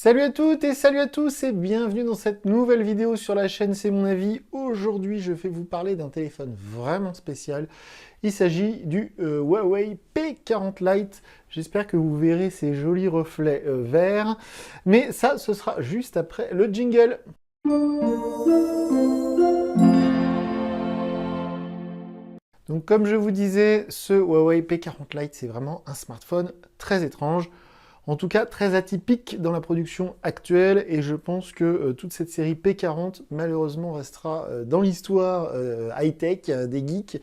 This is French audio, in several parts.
Salut à toutes et salut à tous et bienvenue dans cette nouvelle vidéo sur la chaîne C'est mon avis. Aujourd'hui, je vais vous parler d'un téléphone vraiment spécial. Il s'agit du Huawei P40 Lite. J'espère que vous verrez ces jolis reflets verts. Mais ça, ce sera juste après le jingle. Donc comme je vous disais, ce Huawei P40 Lite, c'est vraiment un smartphone très étrange. En tout cas, très atypique dans la production actuelle, et je pense que toute cette série P40, malheureusement, restera dans l'histoire high-tech des geeks,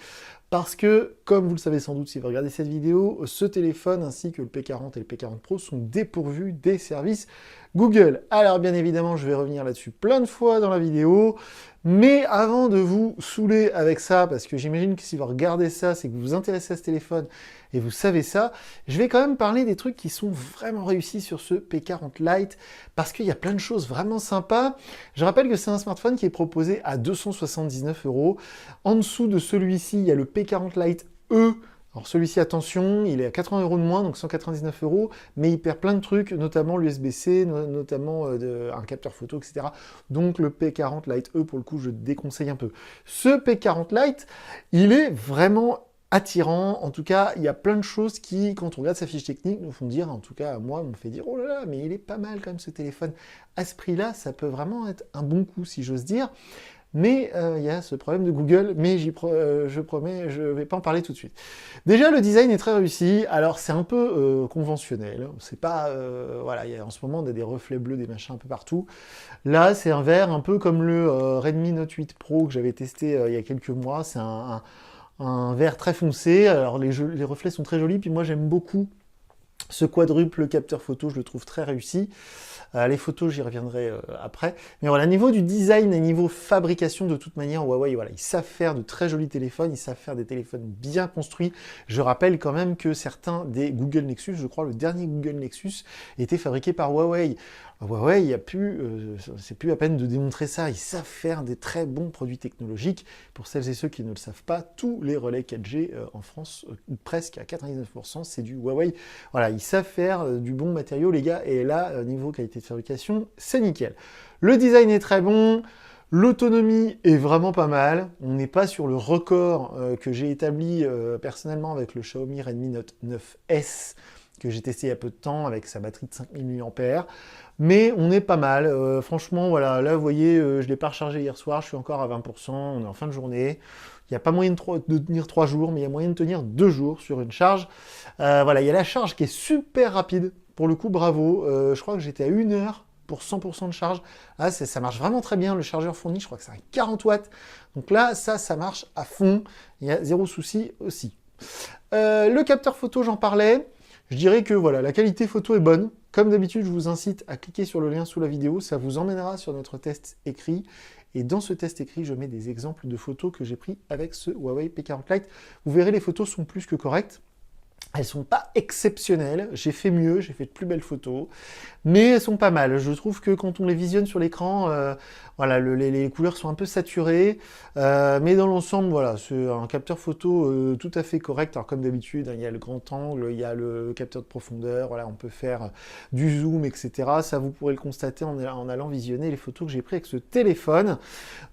parce que, comme vous le savez sans doute si vous regardez cette vidéo, ce téléphone ainsi que le P40 et le P40 Pro sont dépourvus des services Google. Alors bien évidemment, je vais revenir là-dessus plein de fois dans la vidéo, mais avant de vous saouler avec ça, parce que j'imagine que si vous regardez ça, c'est que vous vous intéressez à ce téléphone et vous savez ça, je vais quand même parler des trucs qui sont vraiment réussis sur ce P40 Lite, parce qu'il y a plein de choses vraiment sympas. Je rappelle que c'est un smartphone qui est proposé à 279 €. En dessous de celui-ci, il y a le P40 Lite E. Alors celui-ci, attention, il est à 80 € de moins, donc 199 €, mais il perd plein de trucs, notamment l'USB-C, notamment un capteur photo, etc. Donc le P40 Lite E, pour le coup, je déconseille un peu. Ce P40 Lite, il est vraiment attirant. En tout cas, il y a plein de choses qui, quand on regarde sa fiche technique, nous font dire, en tout cas, moi, me fait dire, oh là là, mais il est pas mal quand même ce téléphone. À ce prix-là, ça peut vraiment être un bon coup, si j'ose dire. Mais il y a ce problème de Google, mais je promets, je ne vais pas en parler tout de suite. Déjà, le design est très réussi. Alors, c'est un peu conventionnel. C'est pas... voilà, en ce moment, on a des reflets bleus, des machins un peu partout. Là, c'est un vert un peu comme le Redmi Note 8 Pro que j'avais testé il y a quelques mois. C'est un vert très foncé. Alors, les reflets sont très jolis. Puis moi, j'aime beaucoup ce quadruple capteur photo. Je le trouve très réussi. Les photos, j'y reviendrai après. Mais voilà, niveau du design et niveau fabrication, de toute manière, Huawei, voilà, ils savent faire de très jolis téléphones, ils savent faire des téléphones bien construits. Je rappelle quand même que certains des Google Nexus, je crois le dernier Google Nexus, était fabriqué par Huawei. Huawei, c'est plus à peine de démontrer ça. Ils savent faire des très bons produits technologiques. Pour celles et ceux qui ne le savent pas, tous les relais 4G en France, presque à 99%, c'est du Huawei. Voilà, ils savent faire du bon matériau, les gars. Et là, niveau qualité de fabrication, c'est nickel. Le design est très bon. L'autonomie est vraiment pas mal. On n'est pas sur le record que j'ai établi personnellement avec le Xiaomi Redmi Note 9S que j'ai testé il y a peu de temps avec sa batterie de 5000 mAh. Mais on est pas mal. Franchement, voilà, là, vous voyez, je ne l'ai pas rechargé hier soir, je suis encore à 20%, on est en fin de journée. Il n'y a pas moyen de tenir 3 jours, mais il y a moyen de tenir 2 jours sur une charge. Voilà, il y a la charge qui est super rapide. Pour le coup, bravo. Je crois que j'étais à 1 heure pour 100% de charge. Ah, ça marche vraiment très bien. Le chargeur fourni, je crois que c'est un 40 watts. Donc là, ça marche à fond. Il y a zéro souci aussi. Le capteur photo, j'en parlais. Je dirais que voilà, la qualité photo est bonne. Comme d'habitude, je vous incite à cliquer sur le lien sous la vidéo. Ça vous emmènera sur notre test écrit. Et dans ce test écrit, je mets des exemples de photos que j'ai pris avec ce Huawei P40 Lite. Vous verrez, les photos sont plus que correctes. Elles sont pas exceptionnelles, j'ai fait mieux, j'ai fait de plus belles photos, mais elles sont pas mal. Je trouve que quand on les visionne sur l'écran, voilà, les couleurs sont un peu saturées, mais dans l'ensemble, voilà, c'est un capteur photo tout à fait correct. Alors comme d'habitude, hein, il y a le grand angle, il y a le capteur de profondeur, voilà, on peut faire du zoom, etc. Ça, vous pourrez le constater en allant visionner les photos que j'ai prises avec ce téléphone.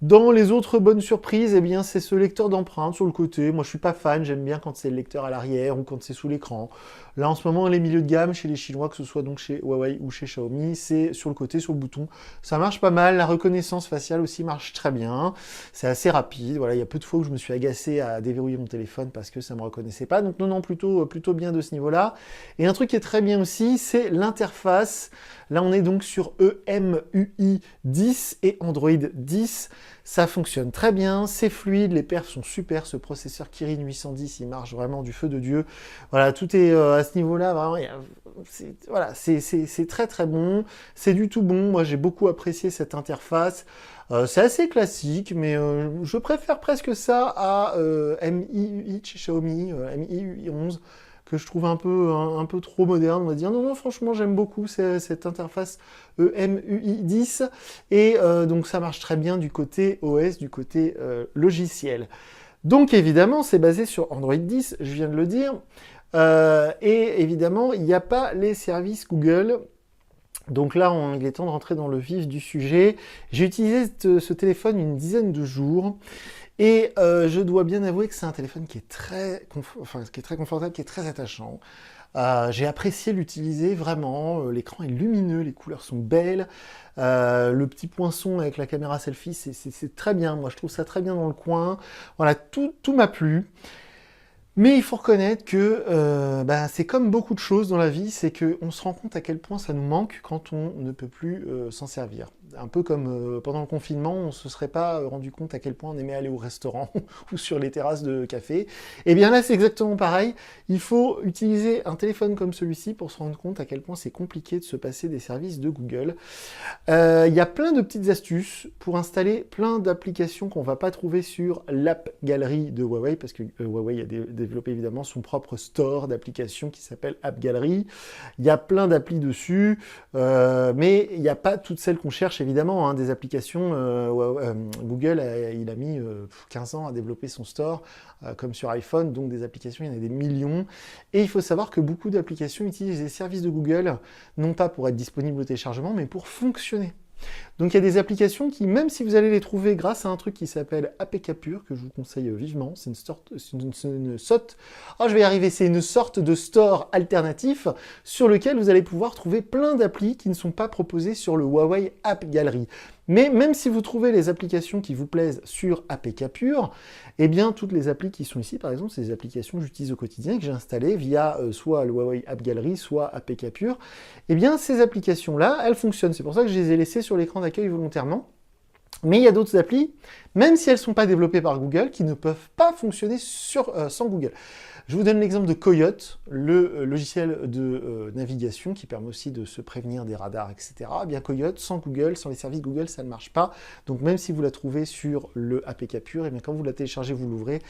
Dans les autres bonnes surprises, eh bien, c'est ce lecteur d'empreintes sur le côté. Moi, je suis pas fan, j'aime bien quand c'est le lecteur à l'arrière ou quand c'est sous l'écran. Là, en ce moment, les milieux de gamme chez les Chinois, que ce soit donc chez Huawei ou chez Xiaomi, c'est sur le côté, sur le bouton. Ça marche pas mal. La reconnaissance faciale aussi marche très bien. C'est assez rapide. Voilà, il y a peu de fois où je me suis agacé à déverrouiller mon téléphone parce que ça me reconnaissait pas. Donc non, plutôt bien de ce niveau-là. Et un truc qui est très bien aussi, c'est l'interface. Là, on est donc sur EMUI 10 et Android 10. Ça fonctionne très bien, c'est fluide, les perfs sont super. Ce processeur Kirin 810, il marche vraiment du feu de Dieu. Voilà, tout est à ce niveau-là, vraiment, voilà, c'est très très bon. C'est du tout bon. Moi, j'ai beaucoup apprécié cette interface. C'est assez classique, mais je préfère presque ça à MIUI chez Xiaomi, MIUI 11. Que je trouve un peu trop moderne, on va dire. Non, franchement, j'aime beaucoup cette interface EMUI 10, et donc ça marche très bien du côté OS, du côté logiciel. Donc évidemment, c'est basé sur Android 10, je viens de le dire, et évidemment, il n'y a pas les services Google. Donc là, il est temps de rentrer dans le vif du sujet. J'ai utilisé ce téléphone une dizaine de jours. Et je dois bien avouer que c'est un téléphone qui est qui est très confortable, qui est très attachant. J'ai apprécié l'utiliser vraiment. L'écran est lumineux, les couleurs sont belles. Le petit poinçon avec la caméra selfie, c'est très bien. Moi, je trouve ça très bien dans le coin. Voilà, tout m'a plu. Mais il faut reconnaître que c'est comme beaucoup de choses dans la vie, c'est qu'on se rend compte à quel point ça nous manque quand on ne peut plus s'en servir. Un peu comme pendant le confinement, on ne se serait pas rendu compte à quel point on aimait aller au restaurant ou sur les terrasses de café. Et bien là, c'est exactement pareil. Il faut utiliser un téléphone comme celui-ci pour se rendre compte à quel point c'est compliqué de se passer des services de Google. Il y a plein de petites astuces pour installer plein d'applications qu'on ne va pas trouver sur l'app galerie de Huawei, parce que Huawei a développé évidemment son propre store d'applications qui s'appelle App Gallery. Il y a plein d'applis dessus, mais il n'y a pas toutes celles qu'on cherche évidemment, hein, des applications. Google, il a mis 15 ans à développer son store, comme sur iPhone, donc des applications, il y en a des millions. Et il faut savoir que beaucoup d'applications utilisent les services de Google, non pas pour être disponibles au téléchargement, mais pour fonctionner. Donc il y a des applications qui, même si vous allez les trouver grâce à un truc qui s'appelle APK Pure, que je vous conseille vivement, c'est une sorte de store alternatif sur lequel vous allez pouvoir trouver plein d'applis qui ne sont pas proposées sur le Huawei App Gallery. Mais même si vous trouvez les applications qui vous plaisent sur APK Pure, eh bien toutes les applis qui sont ici, par exemple, c'est des applications que j'utilise au quotidien, que j'ai installées via soit le Huawei App Gallery, soit APK Pure, eh bien ces applications-là, elles fonctionnent. C'est pour ça que je les ai laissées sur l'écran d'accueil volontairement. Mais il y a d'autres applis, même si elles ne sont pas développées par Google, qui ne peuvent pas fonctionner sans Google. Je vous donne l'exemple de Coyote, le logiciel de navigation qui permet aussi de se prévenir des radars, etc. Eh bien Coyote, sans Google, sans les services Google, ça ne marche pas. Donc même si vous la trouvez sur le APK Pure, eh bien quand vous la téléchargez, vous l'ouvrez,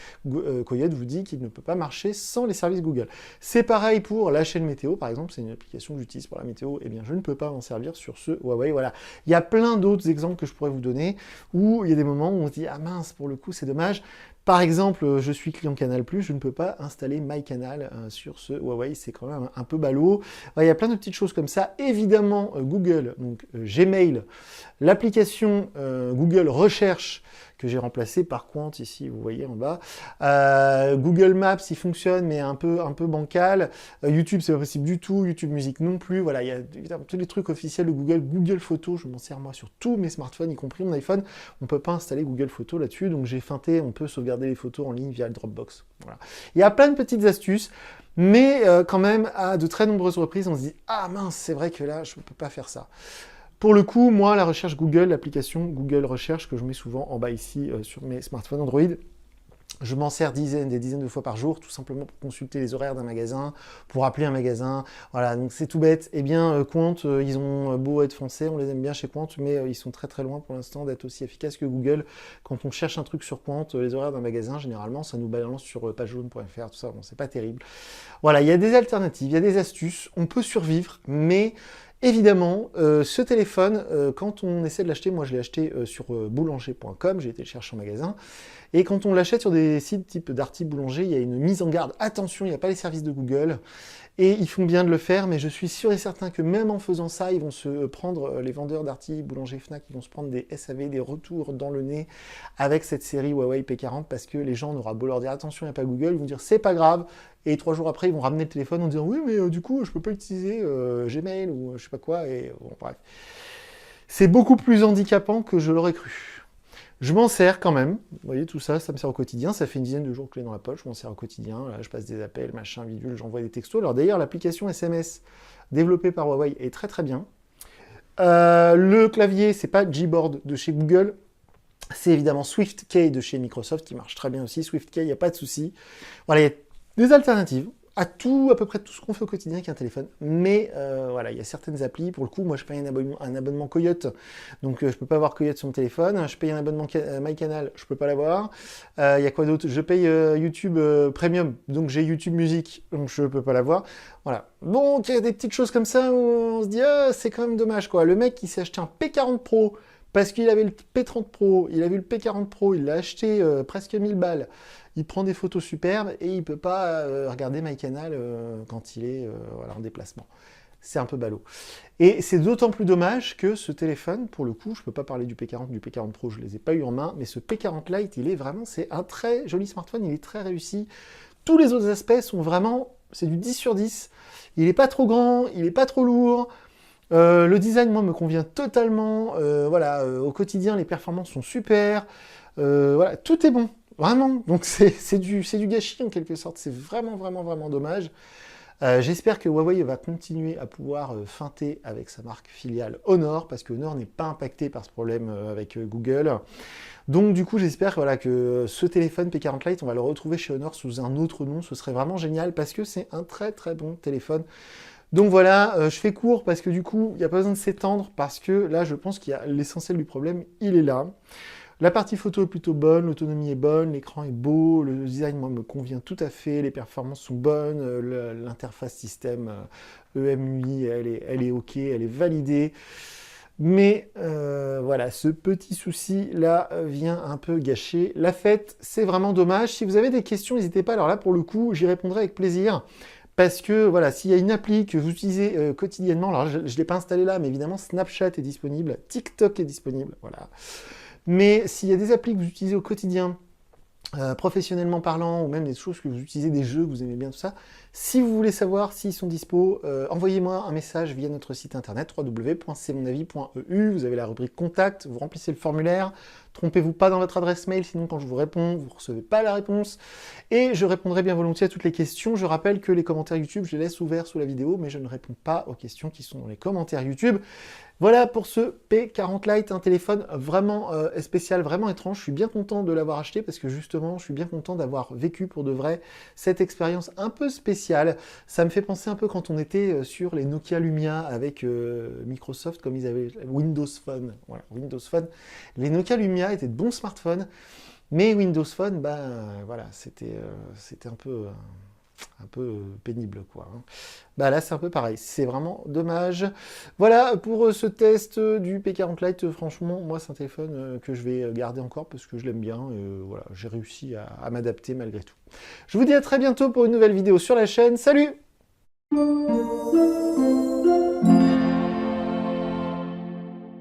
Coyote vous dit qu'il ne peut pas marcher sans les services Google. C'est pareil pour la chaîne météo, par exemple, c'est une application que j'utilise pour la météo, eh bien je ne peux pas m'en servir sur ce Huawei. Voilà. Il y a plein d'autres exemples que je pourrais vous donner où il y a des moments où on se dit « Ah mince, pour le coup, c'est dommage ». Par exemple, je suis client Canal+, je ne peux pas installer MyCanal sur ce Huawei, c'est quand même un peu ballot. Il y a plein de petites choses comme ça. Évidemment, Google, donc Gmail, l'application Google Recherche que j'ai remplacée par Quant, ici, vous voyez en bas. Google Maps, il fonctionne, mais un peu bancal. YouTube, c'est pas possible du tout. YouTube Musique non plus. Voilà, il y a évidemment tous les trucs officiels de Google. Google Photos, je m'en sers moi sur tous mes smartphones, y compris mon iPhone. On ne peut pas installer Google Photos là-dessus, donc j'ai feinté, on peut sauvegarder les photos en ligne via le Dropbox. Voilà. Il y a plein de petites astuces, mais quand même, à de très nombreuses reprises, on se dit « Ah mince, c'est vrai que là, je ne peux pas faire ça ». Pour le coup, moi, la recherche Google, l'application Google Recherche, que je mets souvent en bas ici sur mes smartphones Android, je m'en sers des dizaines de fois par jour, tout simplement pour consulter les horaires d'un magasin, pour appeler un magasin. Voilà, donc c'est tout bête. Eh bien, Quant, ils ont beau être français, on les aime bien chez Quant, mais ils sont très très loin pour l'instant d'être aussi efficaces que Google. Quand on cherche un truc sur Quant, les horaires d'un magasin, généralement, ça nous balance sur pagejaune.fr, tout ça, bon, c'est pas terrible. Voilà, il y a des alternatives, il y a des astuces, on peut survivre, mais évidemment, ce téléphone, quand on essaie de l'acheter, moi je l'ai acheté sur boulanger.com, j'ai été le chercher en magasin, et quand on l'achète sur des sites type Darty Boulanger, il y a une mise en garde, attention, il n'y a pas les services de Google, et ils font bien de le faire, mais je suis sûr et certain que même en faisant ça, ils vont se prendre, les vendeurs Darty, Boulanger, Fnac, ils vont se prendre des SAV, des retours dans le nez avec cette série Huawei P40, parce que les gens, on aura beau leur dire attention, il n'y a pas Google, ils vont dire c'est pas grave, et 3 jours après, ils vont ramener le téléphone en disant oui, mais du coup, je peux pas utiliser Gmail ou je sais pas quoi, et bon, bref. C'est beaucoup plus handicapant que je l'aurais cru. Je m'en sers quand même, vous voyez tout ça, ça me sert au quotidien, ça fait une dizaine de jours que je l'ai dans la poche, je m'en sers au quotidien, là, je passe des appels, machin, bidule, j'envoie des textos. Alors d'ailleurs, l'application SMS développée par Huawei est très très bien. Le clavier, c'est pas Gboard de chez Google, c'est évidemment SwiftKey de chez Microsoft qui marche très bien aussi. SwiftKey, il n'y a pas de souci. Voilà, il y a des alternatives à peu près tout ce qu'on fait au quotidien avec un téléphone. Mais voilà, il y a certaines applis. Pour le coup, moi, je paye un abonnement Coyote, donc je peux pas avoir Coyote sur mon téléphone. Je paye un abonnement MyCanal, je peux pas l'avoir. Il y a quoi d'autre? Je paye YouTube Premium, donc j'ai YouTube Musique, donc je peux pas l'avoir. Voilà. Donc il y a des petites choses comme ça où on se dit ah, c'est quand même dommage quoi. Le mec qui s'est acheté un P40 Pro parce qu'il avait le P30 Pro, il a vu le P40 Pro, il l'a acheté presque 1000 balles. Il prend des photos superbes et il ne peut pas regarder MyCanal quand il est voilà, en déplacement. c'est un peu ballot. Et c'est d'autant plus dommage que ce téléphone, pour le coup, je ne peux pas parler du P40, du P40 Pro, je ne les ai pas eu en main, mais ce P40 Lite, il est vraiment, c'est un très joli smartphone, il est très réussi. Tous les autres aspects sont vraiment, c'est du 10 sur 10. Il n'est pas trop grand, il n'est pas trop lourd. Le design, moi, me convient totalement. Voilà, au quotidien, les performances sont super. Voilà, tout est bon, vraiment. Donc c'est du gâchis en quelque sorte. C'est vraiment, vraiment, vraiment dommage. J'espère que Huawei va continuer à pouvoir feinter avec sa marque filiale Honor, parce que Honor n'est pas impacté par ce problème avec Google. Donc du coup, j'espère voilà, que ce téléphone P40 Lite, on va le retrouver chez Honor sous un autre nom. Ce serait vraiment génial, parce que c'est un très très bon téléphone. Donc voilà, je fais court, parce que du coup, il n'y a pas besoin de s'étendre, parce que là, je pense qu'il y a l'essentiel du problème, il est là. La partie photo est plutôt bonne, l'autonomie est bonne, l'écran est beau, le design, moi, me convient tout à fait, les performances sont bonnes, l'interface système EMUI, elle est OK, elle est validée. Mais voilà, ce petit souci-là vient un peu gâcher la fête. C'est vraiment dommage. Si vous avez des questions, n'hésitez pas. Alors là, pour le coup, j'y répondrai avec plaisir. Parce que voilà, s'il y a une appli que vous utilisez quotidiennement, alors je ne l'ai pas installée là, mais évidemment Snapchat est disponible, TikTok est disponible, voilà. Mais s'il y a des applis que vous utilisez au quotidien, professionnellement parlant, ou même des choses que vous utilisez, des jeux que vous aimez bien, tout ça, si vous voulez savoir s'ils sont dispo, envoyez-moi un message via notre site internet www.cmonavis.eu, vous avez la rubrique contact, vous remplissez le formulaire, trompez-vous pas dans votre adresse mail, sinon quand je vous réponds, vous ne recevez pas la réponse, et je répondrai bien volontiers à toutes les questions. Je rappelle que les commentaires YouTube, je les laisse ouverts sous la vidéo, mais je ne réponds pas aux questions qui sont dans les commentaires YouTube. Voilà pour ce P40 Lite, un téléphone vraiment spécial, vraiment étrange. Je suis bien content de l'avoir acheté parce que justement, je suis bien content d'avoir vécu pour de vrai cette expérience un peu spéciale. Ça me fait penser un peu quand on était sur les Nokia Lumia avec Microsoft, comme ils avaient Windows Phone. Voilà, Windows Phone. Les Nokia Lumia étaient de bons smartphones, mais Windows Phone, ben voilà, c'était un peu pénible, quoi. Bah là, c'est un peu pareil. C'est vraiment dommage. Voilà pour ce test du P40 Lite. Franchement, moi, c'est un téléphone que je vais garder encore parce que je l'aime bien. Voilà, j'ai réussi à m'adapter malgré tout. Je vous dis à très bientôt pour une nouvelle vidéo sur la chaîne. Salut!